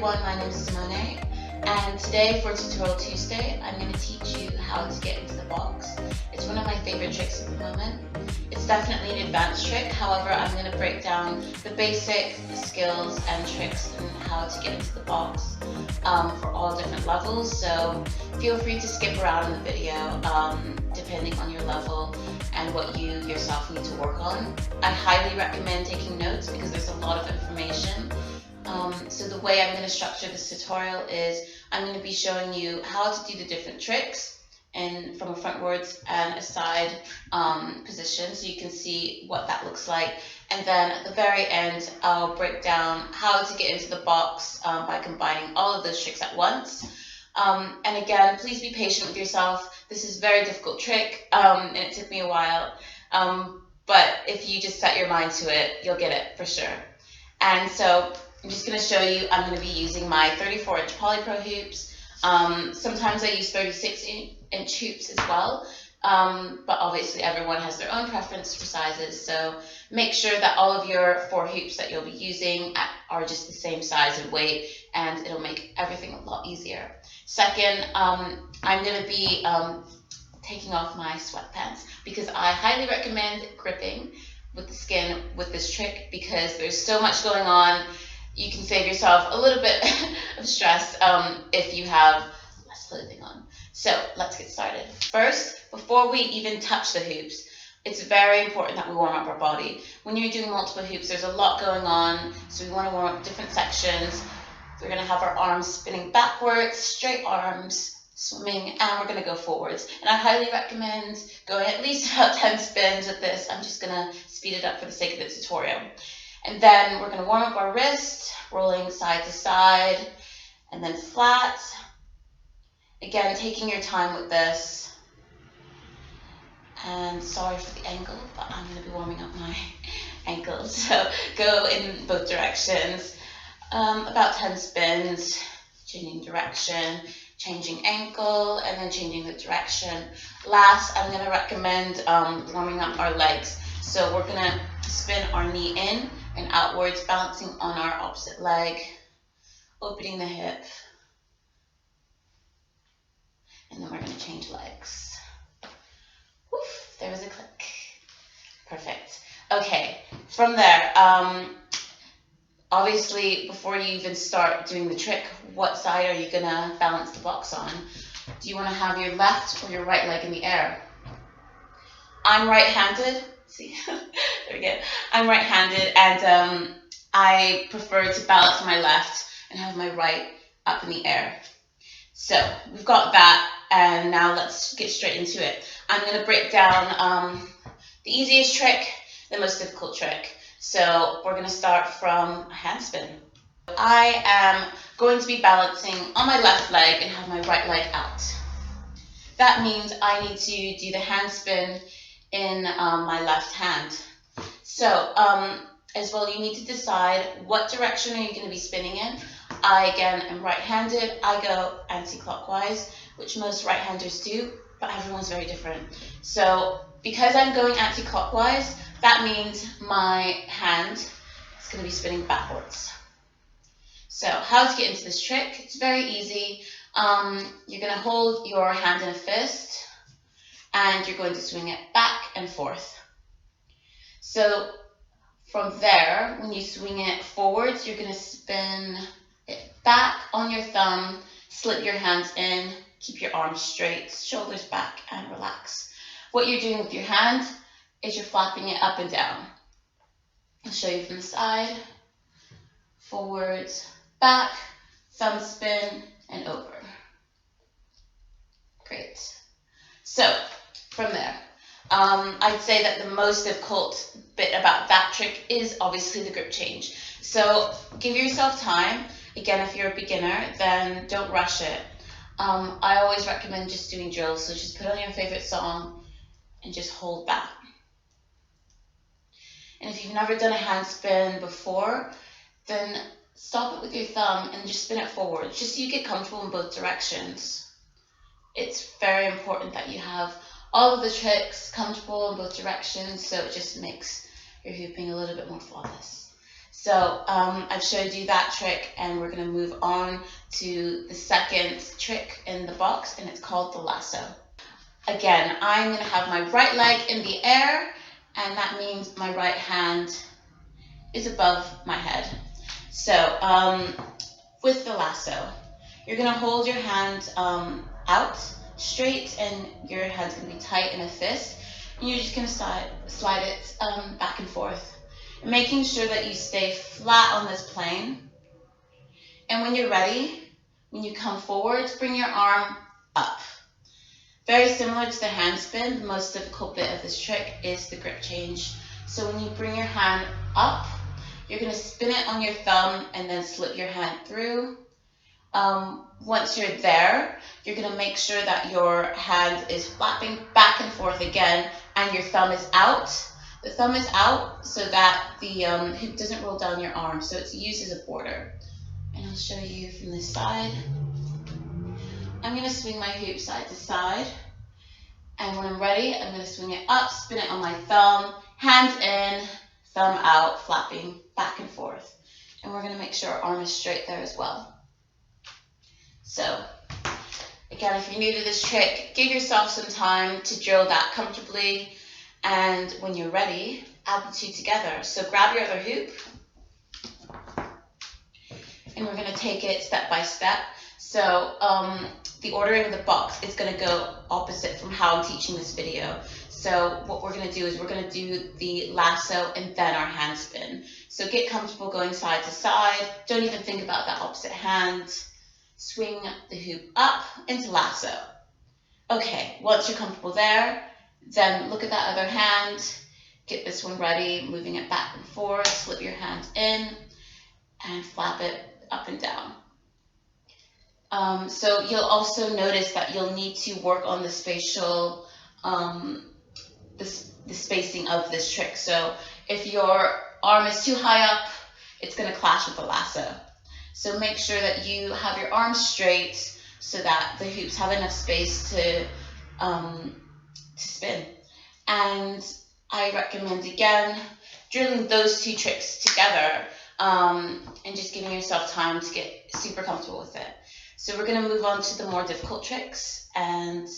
everyone, my name is Symoné, and today for Tutorial Tuesday, I'm going to teach you how to get into the box. It's one of my favorite tricks at the moment. It's definitely an advanced trick, however, I'm going to break down the basic skills and tricks and how to get into the box for all different levels, so feel free to skip around in the video depending on your level and what you yourself need to work on. I highly recommend taking notes because there's a lot of information. So the way I'm going to structure this tutorial is I'm going to be showing you how to do the different tricks and from a frontwards and a side position, so you can see what that looks like. And then at the very end, I'll break down how to get into the box by combining all of those tricks at once. And again, please be patient with yourself. This is a very difficult trick and it took me a while. But if you just set your mind to it, you'll get it for sure. And so I'm just going to show you, I'm going to be using my 34-inch polypro hoops. Sometimes I use 36-inch hoops as well, but obviously everyone has their own preference for sizes, so make sure that all of your 4 hoops that you'll be using are just the same size and weight, and it'll make everything a lot easier. Second, I'm going to be taking off my sweatpants because I highly recommend gripping with the skin with this trick because there's so much going on. You can save yourself a little bit of stress if you have less clothing on. So let's get started. First, before we even touch the hoops, it's very important that we warm up our body. When you're doing multiple hoops, there's a lot going on, so we want to warm up different sections. We're going to have our arms spinning backwards, straight arms, swimming, and we're going to go forwards. And I highly recommend going at least about 10 spins with this. I'm just going to speed it up for the sake of the tutorial. And then we're going to warm up our wrist, rolling side to side, and then flat. Again, taking your time with this. And sorry for the angle, but I'm going to be warming up my ankles. So go in both directions. About 10 spins, changing direction, changing ankle, and then changing the direction. Last, I'm going to recommend warming up our legs. So we're going to spin our knee in and outwards, balancing on our opposite leg, opening the hip, and then we're going to change legs. Woof, there was a click. Perfect. Okay, from there, obviously before you even start doing the trick, what side are you going to balance the box on? Do you want to have your left or your right leg in the air? I'm right-handed. See, there we go. I'm right-handed, and I prefer to balance my left and have my right up in the air. So we've got that, and now let's get straight into it. I'm going to break down the easiest trick, the most difficult trick. So we're going to start from a handspin. I am going to be balancing on my left leg and have my right leg out. That means I need to do the handspin in my left hand. So as well, you need to decide what direction are you going to be spinning in. I again am right-handed. I go anti-clockwise, which most right-handers do, but everyone's very different. So because I'm going anti-clockwise, that means my hand is going to be spinning backwards. So how to get into this trick? It's very easy. You're going to hold your hand in a fist, and you're going to swing it back and forth. So from there, when you swing it forwards, you're going to spin it back on your thumb, slip your hands in, keep your arms straight, shoulders back, and relax. What you're doing with your hand is you're flapping it up and down. I'll show you from the side. Forwards, back, thumb spin, and over. Great. So from there, I'd say that the most difficult bit about that trick is obviously the grip change. So give yourself time. Again, if you're a beginner, then don't rush it. I always recommend just doing drills, so just put on your favorite song and just hold that. And if you've never done a handspin before, then stop it with your thumb and just spin it forward, just so you get comfortable in both directions. It's very important that you have all of the tricks comfortable in both directions, so it just makes your hooping a little bit more flawless. So I've showed you that trick, and we're going to move on to the second trick in the box, and it's called the lasso. Again, I'm going to have my right leg in the air, and that means my right hand is above my head. So with the lasso, you're going to hold your hand out straight, and your hand's going to be tight in a fist, and you're just going to slide it back and forth, making sure that you stay flat on this plane. And when you're ready, when you come forward, bring your arm up. Very similar to the hand spin, the most difficult bit of this trick is the grip change. So when you bring your hand up, you're going to spin it on your thumb and then slip your hand through. Once you're there, you're going to make sure that your hand is flapping back and forth again, and your thumb is out. The thumb is out so that the hoop doesn't roll down your arm, so it's used as a border. And I'll show you from this side. I'm going to swing my hoop side to side, and when I'm ready, I'm going to swing it up, spin it on my thumb, hands in, thumb out, flapping back and forth. And we're going to make sure our arm is straight there as well. So again, if you're new to this trick, give yourself some time to drill that comfortably, and when you're ready, add the two together. So grab your other hoop, and we're going to take it step by step. So the ordering of the box is going to go opposite from how I'm teaching this video. So what we're going to do is we're going to do the lasso and then our hand spin. So get comfortable going side to side. Don't even think about that opposite hand. Swing the hoop up into lasso. Okay, once you're comfortable there, then look at that other hand. Get this one ready, moving it back and forth. Slip your hand in and flap it up and down. So you'll also notice that you'll need to work on the spatial, the spacing of this trick. So if your arm is too high up, it's going to clash with the lasso. So make sure that you have your arms straight so that the hoops have enough space to spin. And I recommend, again, drilling those two tricks together and just giving yourself time to get super comfortable with it. So we're going to move on to the more difficult tricks. And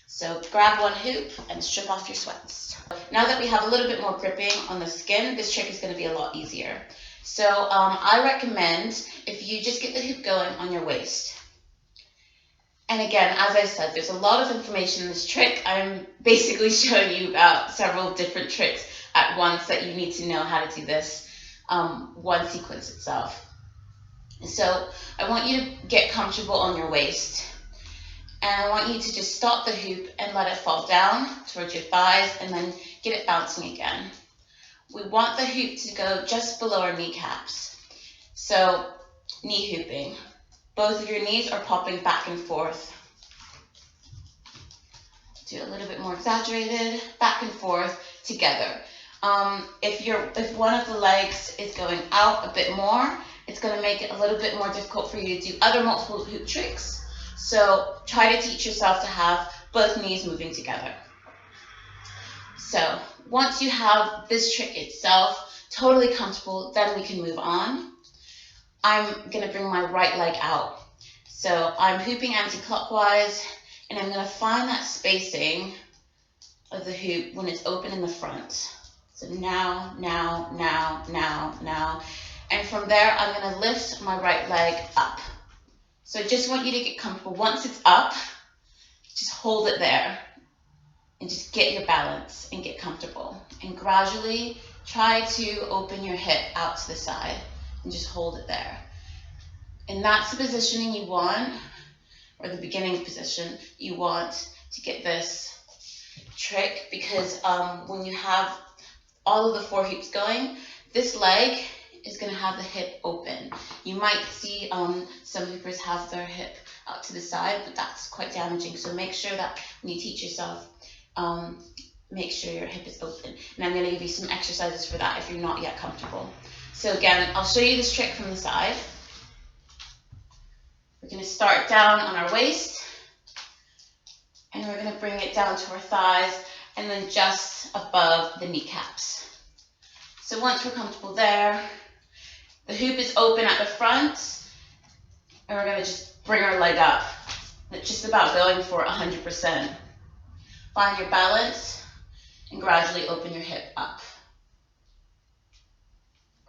so grab one hoop and strip off your sweats. Now that we have a little bit more gripping on the skin, this trick is going to be a lot easier. So I recommend if you just get the hoop going on your waist. And again, as I said, there's a lot of information in this trick. I'm basically showing you about several different tricks at once that you need to know how to do this one sequence itself. So I want you to get comfortable on your waist. And I want you to just stop the hoop and let it fall down towards your thighs and then get it bouncing again. We want the hoop to go just below our kneecaps. So knee hooping. Both of your knees are popping back and forth. Do it a little bit more exaggerated, back and forth together. If one of the legs is going out a bit more, it's going to make it a little bit more difficult for you to do other multiple hoop tricks. So try to teach yourself to have both knees moving together. So once you have this trick itself totally comfortable, then we can move on. I'm going to bring my right leg out. So I'm hooping anti-clockwise, and I'm going to find that spacing of the hoop when it's open in the front. So now. And from there, I'm going to lift my right leg up. So I just want you to get comfortable. Once it's up, just hold it there and just get your balance and get comfortable. And gradually try to open your hip out to the side and just hold it there. And that's the positioning you want, or the beginning position you want to get this trick, because when you have all of the four hoops going, this leg is going to have the hip open. You might see some hoopers have their hip out to the side, but that's quite damaging. So make sure that when you teach yourself, make sure your hip is open. And I'm going to give you some exercises for that if you're not yet comfortable. So again, I'll show you this trick from the side. We're going to start down on our waist, and we're going to bring it down to our thighs, and then just above the kneecaps. So once we're comfortable there, The hoop is open at the front, and we're going to just bring our leg up. It's just about going for 100%. Find your balance and gradually open your hip up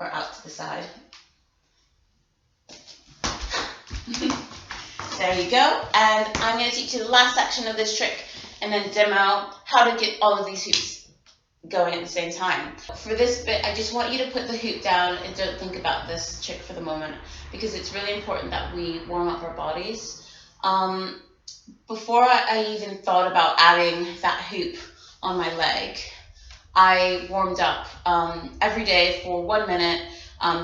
or out to the side. There you go. And I'm going to teach you the last section of this trick and then demo how to get all of these hoops going at the same time. For this bit, I just want you to put the hoop down and don't think about this trick for the moment, because it's really important that we warm up our bodies. Before I even thought about adding that hoop on my leg, I warmed up every day for 1 minute,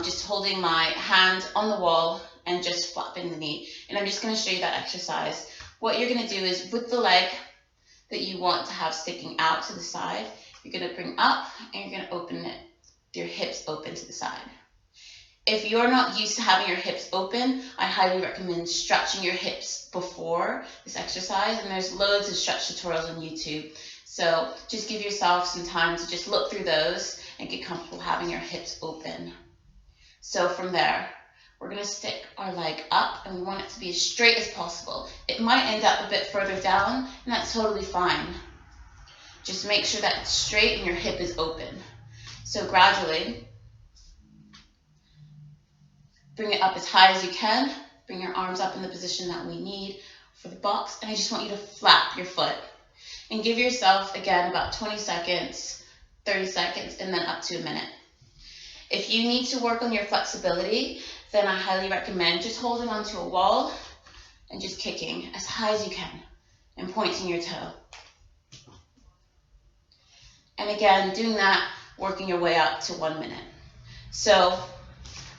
just holding my hand on the wall and just flapping the knee. And I'm just going to show you that exercise. What you're going to do is, with the leg that you want to have sticking out to the side, you're going to bring up and you're going to open it, your hips open to the side. If you're not used to having your hips open, I highly recommend stretching your hips before this exercise, and there's loads of stretch tutorials on YouTube. So just give yourself some time to just look through those and get comfortable having your hips open. So from there, we're going to stick our leg up, and we want it to be as straight as possible. It might end up a bit further down, and that's totally fine. Just make sure that it's straight and your hip is open. So gradually, bring it up as high as you can. Bring your arms up in the position that we need for the box. And I just want you to flap your foot. And give yourself, again, about 20 seconds, 30 seconds, and then up to a minute. If you need to work on your flexibility, then I highly recommend just holding onto a wall and just kicking as high as you can and pointing your toe. And again, doing that, working your way up to 1 minute. So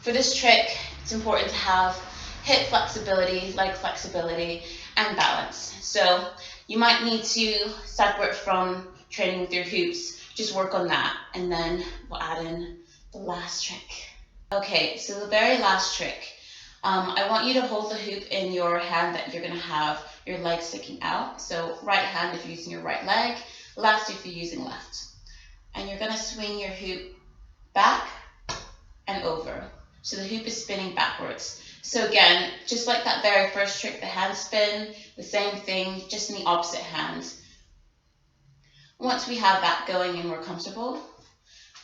for this trick, it's important to have hip flexibility, leg flexibility, and balance. So you might need to, separate from training with your hoops, just work on that, and then we'll add in the last trick. Okay, so the very last trick, I want you to hold the hoop in your hand that you're going to have your leg sticking out. So right hand if you're using your right leg, left if you're using left. And you're going to swing your hoop back and over. So the hoop is spinning backwards. So again, just like that very first trick, the hand spin, the same thing, just in the opposite hand. Once we have that going and we're comfortable,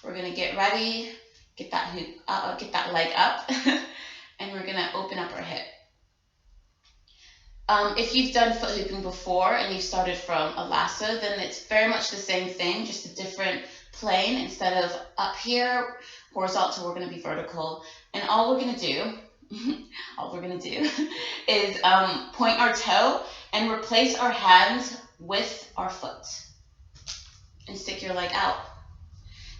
we're going to get ready, get that hoop, get that leg up, and we're going to open up our hip. If you've done foot hooping before and you've started from a lasso, then it's very much the same thing, just a different plane. Instead of up here, horizontal, we're going to be vertical. And all we're going to do, is point our toe and replace our hand with our foot. And stick your leg out.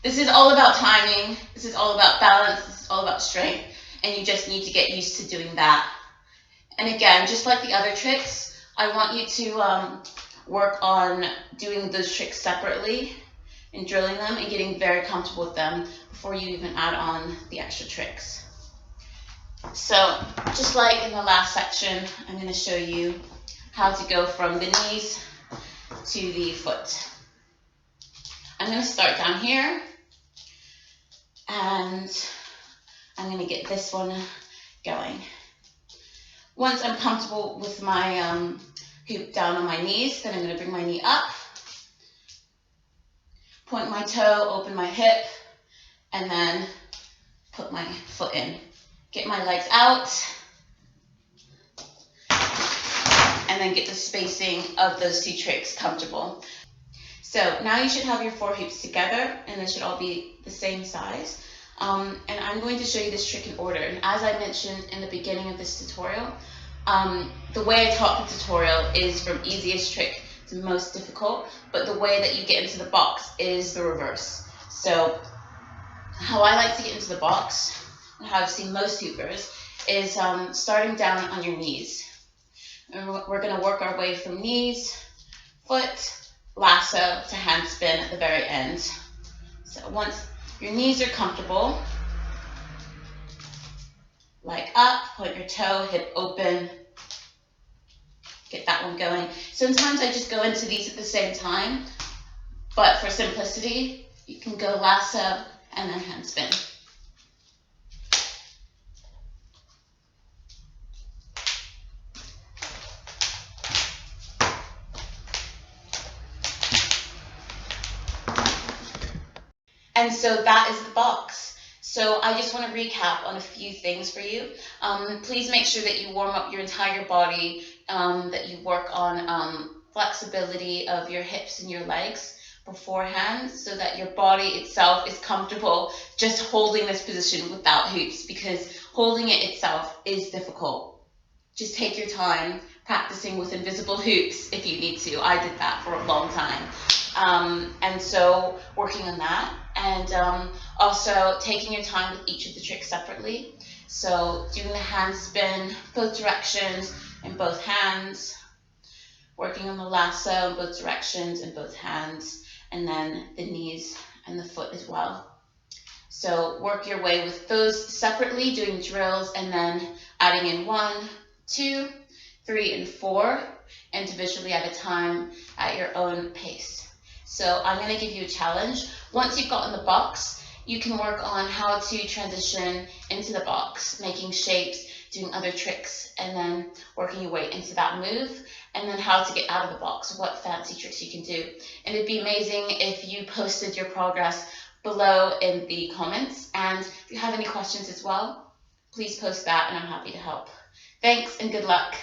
This is all about timing. This is all about balance. This is all about strength. And you just need to get used to doing that. And again, just like the other tricks, I want you to work on doing those tricks separately and drilling them and getting very comfortable with them before you even add on the extra tricks. So just like in the last section, I'm going to show you how to go from the knees to the foot. I'm going to start down here, and I'm going to get this one going. Once I'm comfortable with my hoop down on my knees, then I'm going to bring my knee up, point my toe, open my hip, and then put my foot in. Get my legs out, and then get the spacing of those two tricks comfortable. So now you should have your 4 hoops together, and they should all be the same size. And I'm going to show you this trick in order. And as I mentioned in the beginning of this tutorial, the way I taught the tutorial is from easiest trick to most difficult, but the way that you get into the box is the reverse. So how I like to get into the box, and how I've seen most hoopers, is starting down on your knees. And we're going to work our way from knees, foot, lasso to hand spin at the very end. So once your knees are comfortable, leg up, point your toe, hip open, get that one going. Sometimes I just go into these at the same time, but for simplicity, you can go lasso and then hand spin. And so that is the box. So I just want to recap on a few things for you. Please make sure that you warm up your entire body, that you work on flexibility of your hips and your legs beforehand, so that your body itself is comfortable just holding this position without hoops, because holding it itself is difficult. Just take your time practicing with invisible hoops if you need to. I did that for a long time. And so working on that, and also taking your time with each of the tricks separately. So doing the hand spin, both directions in both hands, working on the lasso in both directions in both hands, and then the knees and the foot as well. So work your way with those separately, doing drills, and then adding in 1, 2, 3, and 4 individually at a time at your own pace. So I'm going to give you a challenge. Once you've gotten the box, you can work on how to transition into the box, making shapes, doing other tricks, and then working your way into that move, and then how to get out of the box, what fancy tricks you can do. And it'd be amazing if you posted your progress below in the comments. And if you have any questions as well, please post that and I'm happy to help. Thanks and good luck.